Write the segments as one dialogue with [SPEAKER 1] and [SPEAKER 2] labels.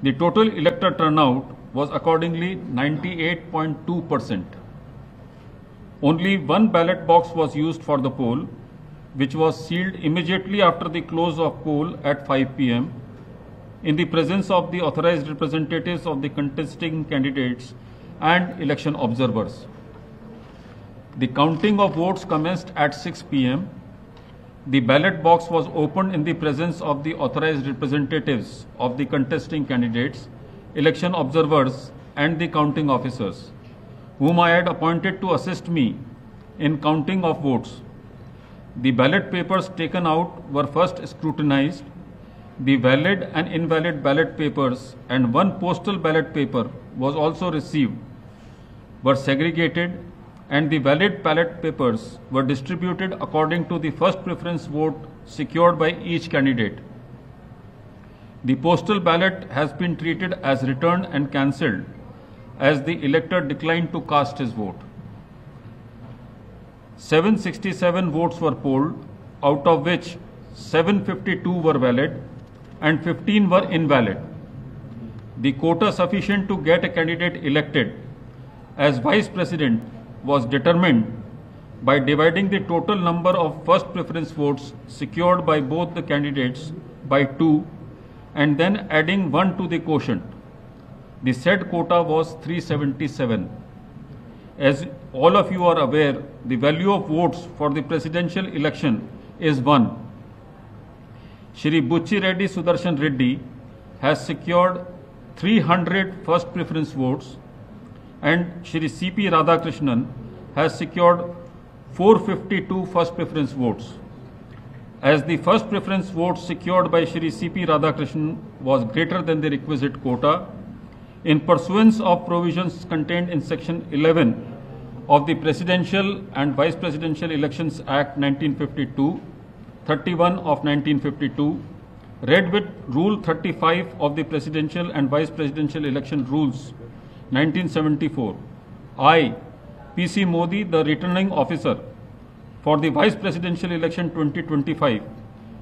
[SPEAKER 1] The total elector turnout was accordingly 98.2%. Only one ballot box was used for the poll, which was sealed immediately after the close of poll at 5 p.m. in the presence of the authorized representatives of the contesting candidates and election observers. The counting of votes commenced at 6 p.m. The ballot box was opened in the presence of the authorized representatives of the contesting candidates, election observers, and the counting officers, whom I had appointed to assist me in counting of votes. The ballot papers taken out were first scrutinized. The valid and invalid ballot papers and one postal ballot paper was also received, were segregated, and the valid ballot papers were distributed according to the first preference vote secured by each candidate. The postal ballot has been treated as returned and cancelled, as the elector declined to cast his vote. 767 votes were polled, out of which 752 were valid and 15 were invalid. The quota sufficient to get a candidate elected as Vice President was determined by dividing the total number of first preference votes secured by both the candidates by 2 and then adding 1 to the quotient. The said quota was 377. As all of you are aware, the value of votes for the presidential election is 1. Shri Buchi Reddy Sudarshan Reddy has secured 300 first preference votes, and Shri C.P. Radhakrishnan has secured 452 first preference votes. As the first preference vote secured by Shri C.P. Radhakrishnan was greater than the requisite quota, in pursuance of provisions contained in Section 11 of the Presidential and Vice Presidential Elections Act 1952, 31 of 1952, read with Rule 35 of the Presidential and Vice Presidential Election Rules 1974, I, P.C. Modi, the returning officer for the Vice Presidential Election 2025,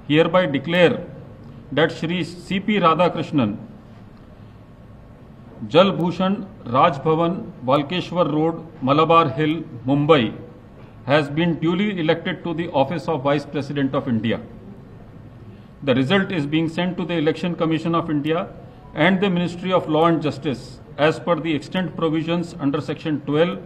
[SPEAKER 1] hereby declare that Shri C.P. Radhakrishnan, Jal Bhushan Raj Bhavan, Walkeshwar Road, Malabar Hill, Mumbai, has been duly elected to the office of Vice President of India. The result is being sent to the Election Commission of India and the Ministry of Law and Justice as per the extant provisions under Section 12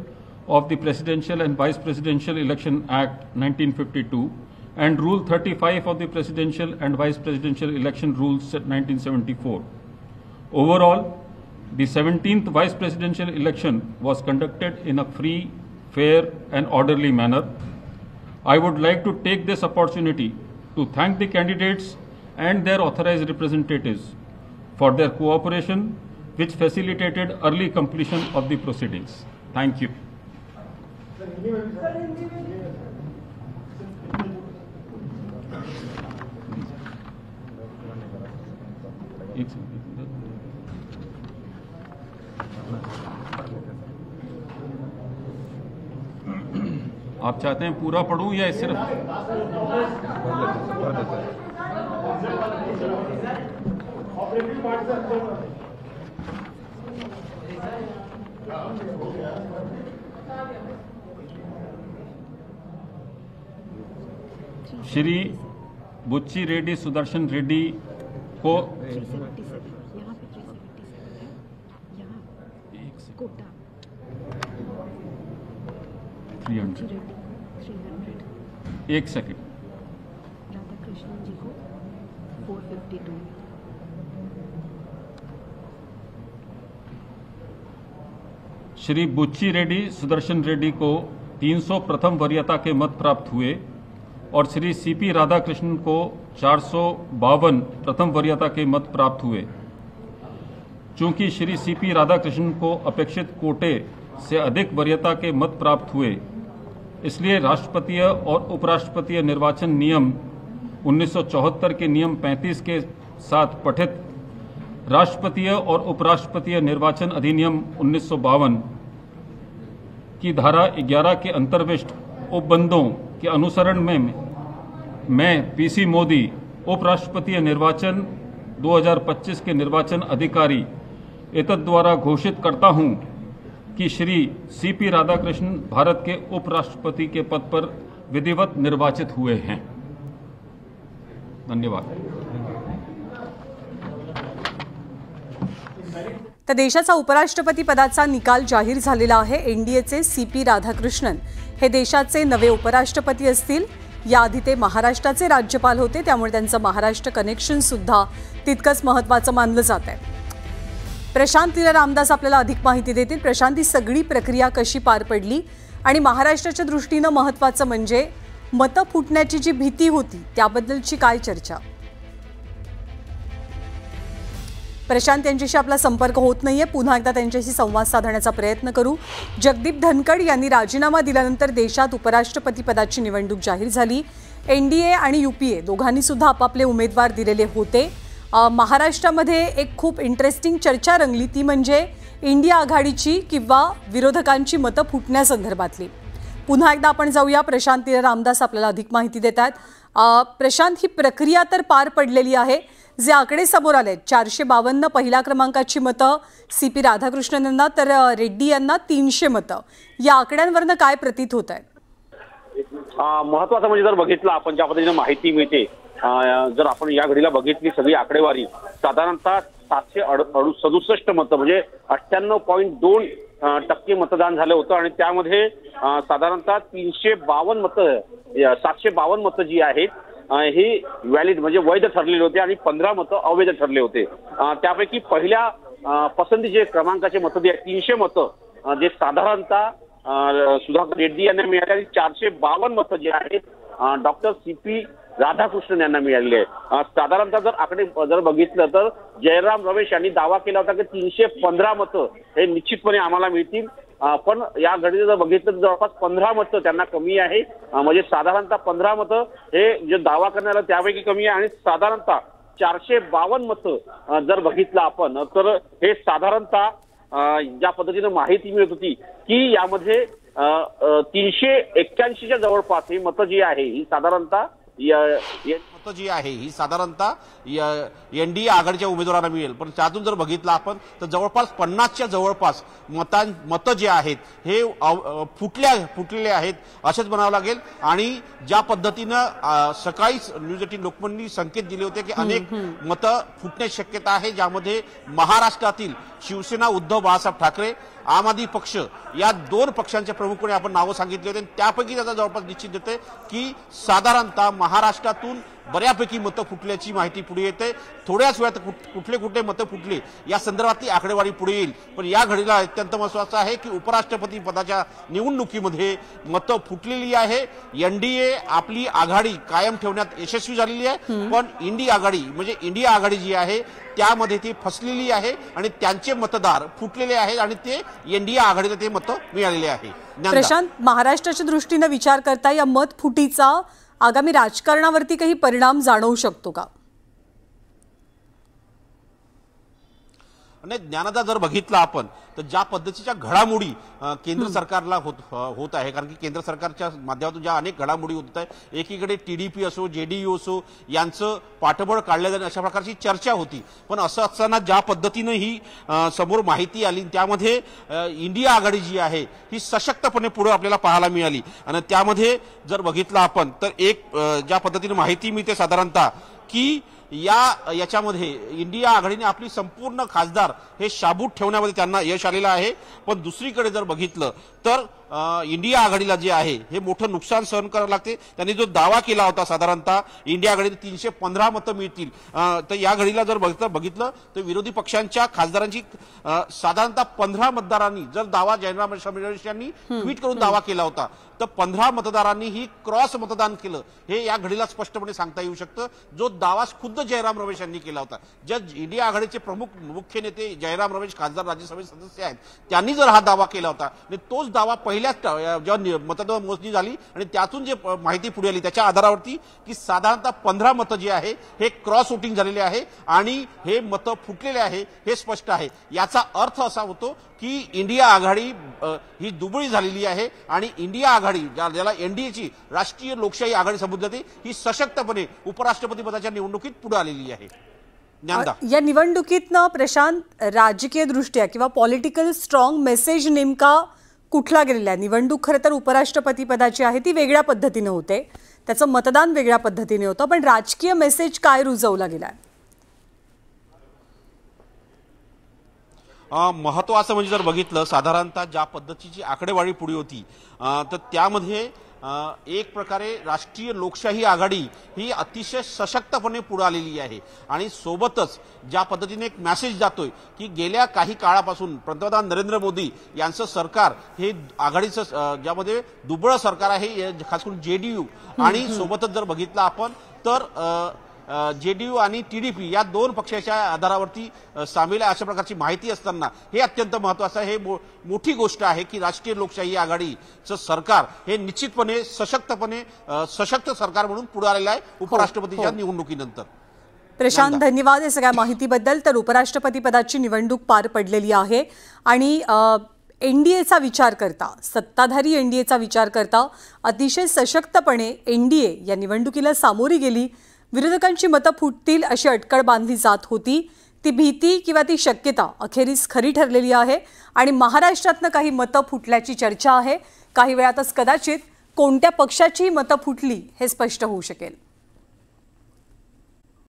[SPEAKER 1] of the Presidential and Vice Presidential Election Act 1952 and Rule 35 of the Presidential and Vice Presidential Election Rules 1974. Overall, the 17th Vice Presidential election was conducted in a free, fair and orderly manner. I would like to take this opportunity to thank the candidates and their authorized representatives for their cooperation, which facilitated early completion of the proceedings. Thank you. आप चाहते हैं पूरा पढ़ूं या सिर्फ श्री बुच्ची रेड्डी सुदर्शन रेड्डी को 300 एक सेकंड
[SPEAKER 2] राधाकृष्णन जी को 452
[SPEAKER 1] श्री बुच्ची रेड्डी सुदर्शन रेड्डी को 300 प्रथम वरीयता के मत प्राप्त हुए और श्री सीपी राधाकृष्णन को 452 प्रथम वरीयता के मत प्राप्त हुए। चूंकि श्री सीपी राधाकृष्णन को अपेक्षित कोटे से अधिक वरीयता के मत प्राप्त हुए, इसलिए राष्ट्रपतीय और उपराष्ट्रपतीय निर्वाचन नियम 1974 के नियम 35 के साथ पठित राष्ट्रपतीय और उपराष्ट्रपतीय निर्वाचन अधिनियम 1952 की धारा 11 के अंतर्विष्ट उपबंधों के अनुसरण में मैं पीसी मोदी उपराष्ट्रपतीय निर्वाचन 2025 के निर्वाचन अधिकारी एतद द्वारा घोषित करता हूं कि श्री सीपी राधाकृष्णन भारत के उपराष्ट्रपति के पद पर विधिवत निर्वाचित हुए हैं। धन्यवाद।
[SPEAKER 3] तर देशाचा उपराष्ट्रपती पदाचा निकाल जाहीर झालेला आहे। एनडीएचे सीपी राधाकृष्णन हे देशाचे नवे उपराष्ट्रपती असतील। याआधी ते महाराष्ट्राचे राज्यपाल होते, त्यामुळे त्यांचं महाराष्ट्र कनेक्शन सुद्धा तितकंच महत्त्वाचं मानलं जात आहे। प्रशांत लीला रामदास आपल्याला अधिक माहिती देतील। प्रशांत, ही सगळी प्रक्रिया कशी पार पडली आणि महाराष्ट्राच्या दृष्टीने महत्त्वाचं म्हणजे मतं फुटण्याची जी भीती होती त्याबद्दलची काय चर्चा? प्रशांत यांच्याशी आपला संपर्क होत नाहीये, पुन्हा एकदा त्यांच्याशी संवाद साधण्याचा प्रयत्न करू। जगदीप धनखड यांनी राजीनामा दिल्यानंतर देशात उपराष्ट्रपती पदाची निवडणूक जाहीर झाली। एनडीए आणि यूपीए दोघांनी सुद्धा आपापले उमेदवार दिलेले होते। महाराष्ट्रामध्ये एक खूप इंटरेस्टिंग चर्चा रंगली, ती म्हणजे इंडिया आघाडीची किंवा विरोधकांची मतं फुटण्यासंदर्भातली। पुन्हा एकदा आपण जाऊया, प्रशांत लीला रामदास आपल्याला अधिक माहिती देतात। प्रशांत, ही प्रक्रिया तर पार पडलेली आहे, जे आकडे समोर आले 452 पहिल्या क्रमांकाची मतं सीपी राधाकृष्णन यांना, तर रेड्डी यांना 300 मतं, या आकड्यांवरनं काय प्रतीत होत आहे?
[SPEAKER 4] महत्वाचं म्हणजे जर बघितलं आपण ज्या पद्धतीने माहिती मिळते, जर आपण या घडीला बघितली सगळी आकडेवारी, साधारणतः 767 मतं म्हणजे 98.2% मतदान झालं होतं आणि त्यामध्ये साधारणतः 352 मतं 752 मतं जी आहेत ही व्हॅलिड म्हणजे वैध ठरलेले होते आणि 15 मतं अवैध ठरले होते। त्यापैकी पहिल्या पसंतीचे क्रमांकाचे मतं जे 300 मतं जे साधारणतः सुधाकर रेड्डी यांना मिळाले आणि 452 मतं जे आहेत डॉक्टर सीपी राधाकृष्णन यांना मिळालेले आहे। साधारणतः जर आकडे जर बघितलं तर जयराम रमेश यांनी दावा केला होता की 315 मतं हे निश्चितपणे आम्हाला मिळतील, पण या घडीला जर बघितलं तर जवळपास 15 मतं त्यांना कमी आहे। म्हणजे साधारणतः 15 मतं हे जे दावा करण्याला त्यापैकी कमी आहे आणि साधारणतः 452 मतं जर बघितलं आपण तर हे साधारणतः ज्या पद्धतीने माहिती मिळत होती की यामध्ये 381च्या जवळपास ही मतं जी आहे ही साधारणतः
[SPEAKER 5] मतं जी आहे ही साधारणतः एनडीए आघाडीच्या उमेदवारांना मिळेल, पण त्यातून जर बघितलं आपण तर जवळपास 50च्या जवळपास मतं जे आहेत हे फुटलेले आहेत असेच म्हणावं लागेल। आणि ज्या पद्धतीनं सकाळीच न्यूज 18 लोकमतनी संकेत दिले होते की अनेक मतं फुटण्याची शक्यता आहे, ज्यामध्ये महाराष्ट्रातील शिवसेना उद्धव बाळासाहेब ठाकरे, आम आदमी पक्ष या 2 पक्षांच्या प्रमुखांनी आपण नावं सांगितले होते, त्यापैकी त्याचा जवळपास निश्चित येते की साधारणतः महाराष्ट्रातून बऱ्यापैकी मतं फुटल्याची माहिती पुढे येते। थोड्याच वेळात कुठले मतं फुटले या संदर्भातली आकडेवारी पुढे येईल, पण या घडीला अत्यंत महत्त्वाचं आहे की उपराष्ट्रपती पदाच्या निवडणुकीमध्ये मतं फुटलेली आहे। एनडीए आपली आघाडी कायम ठेवण्यात यशस्वी झालेली आहे, पण इंडिया आघाडी जी आहे त्यामध्ये ती फसलेली आहे आणि त्यांचे मतदार फुटलेले आहेत आणि ते एनडीए आघाडीला ते मतं मिळालेले आहे।
[SPEAKER 3] प्रशांत, महाराष्ट्राच्या दृष्टीने विचार करता या मत फुटीचा आगामी राजकारणावरती काही परिणाम जाणवू शकतो का?
[SPEAKER 5] आणि ज्ञानाचा जर बघितला आपण तर ज्या पद्धतीच्या घडामोडी केंद्र सरकारला होत आहे, कारण की केंद्र सरकारच्या माध्यमातून ज्या अनेक घडामोडी होत आहे, एकीकडे टीडीपी असो जेडीयू असो यांचं पाठबळ काढलं जाणे अशा प्रकारची चर्चा होती, पण असं असताना ज्या पद्धतीनं ही समोर माहिती आली त्यामध्ये इंडिया आघाडी जी आहे ही सशक्तपणे पुढे आपल्याला पाहायला मिळाली। आणि त्यामध्ये जर बघितलं आपण तर एक ज्या पद्धतीने माहिती मिळते साधारणतः की याच्यामध्ये इंडिया आघाडीने आपली संपूर्ण खासदार हे शाबूत ठेवण्यामध्ये त्यांना यश आलेलं आहे, पण दुसरीकडे जर बघितलं तर इंडिया आघाडीला जे आहे हे मोठं नुकसान सहन करावं लागते। त्यांनी जो दावा केला होता साधारणतः इंडिया आघाडीने 315 मतं मिळतील, तर या घडीला जर बघितलं तर विरोधी पक्षांच्या खासदारांची साधारणतः 15 मतदारांनी जर दावा जयराम रमेश यांनी ट्विट करून दावा केला होता तर 15 मतदारांनी ही क्रॉस मतदान केलं, हे या घडीला स्पष्टपणे सांगता येऊ शकतं। जो दावा खुद्द जयराम रमेश यांनी केला होता, ज्या इंडिया आघाडीचे मुख्य नेते जयराम रमेश खासदार राज्यसभेचे सदस्य आहेत त्यांनी जर हा दावा केला होता आणि तोच दावा पहिल्याच जेव्हा मतदान मोजणी झाली आणि त्यातून जे माहिती पुढे आली त्याच्या आधारावरती की साधारणतः 15 मतं जे आहे हे क्रॉस वोटिंग झालेले आहे आणि हे मतं फुटलेले आहे हे स्पष्ट आहे। याचा अर्थ असा होतो की इंडिया आघाडी ही दुबळी झालेली आहे आणि इंडिया आघाडी ज्याला एनडीएची राष्ट्रीय लोकशाही आघाडी संबोधली जाते ही सशक्तपणे उपराष्ट्रपती पदाच्या निवडणुकीत पुढे आलेली आहे। ज्ञानदा.
[SPEAKER 3] या निवडणुकीतनं प्रशांत राजकीय दृष्ट्या किंवा पॉलिटिकल स्ट्रॉंग मेसेज नेमका कुठला गेलेला आहे? निवडणूक खरं तर उपराष्ट्रपती पदाची आहे, ती वेगळ्या पद्धतीने होते, त्याचं मतदान वेगळ्या पद्धतीने होतं, पण राजकीय मेसेज काय रुजवला गेला आहे?
[SPEAKER 5] महत्वाचं म्हणजे जर बघितलं साधारणतः ज्या पद्धतीची आकडेवारी पुढे होती तर त्यामध्ये एक प्रकारे राष्ट्रीय लोकशाही आघाडी ही अतिशय सशक्तपणे पुढे आलेली आहे आणि सोबतच ज्या पद्धतीने एक मेसेज जातोय की गेल्या काही काळापासून पंतप्रधान नरेंद्र मोदी यांचं सरकार हे आघाडीचं ज्यामध्ये दुबळं सरकार आहे, खास करून जेडीयू आणि सोबतच जर बघितलं आपण तर जेडीयू आणि टीडीपी या दोन पक्षाच्या आधारावरती सामील आहे अशा प्रकारची माहिती असताना हे अत्यंत महत्वाचं आहे. हे मोठी गोष्ट आहे की राष्ट्रीय लोकशाही आघाडीचं सरकार हे निश्चितपणे सशक्त सरकार म्हणून पुढे आलेलं आहे उपराष्ट्रपतीच्या निवडणुकीनंतर.
[SPEAKER 3] प्रशांत, धन्यवाद या सगळ्या माहितीबद्दल. तर उपराष्ट्रपती पदाची निवडणूक पार पडलेली आहे आणि एनडीएचा विचार करता, सत्ताधारी एनडीएचा विचार करता अतिशय सशक्तपणे एनडीए या निवडणुकीला सामोरी गेली. विरोधकांची मतं फुटतील अशी अटकळ बांधली जात होती, ती भीती किंवा ती शक्यता अखेरीस खरी ठरलेली आहे आणि महाराष्ट्रातनं काही मतं फुटल्याची चर्चा आहे. काही वेळातच कदाचित कोणत्या पक्षाची मतं फुटली हे स्पष्ट होऊ शकेल.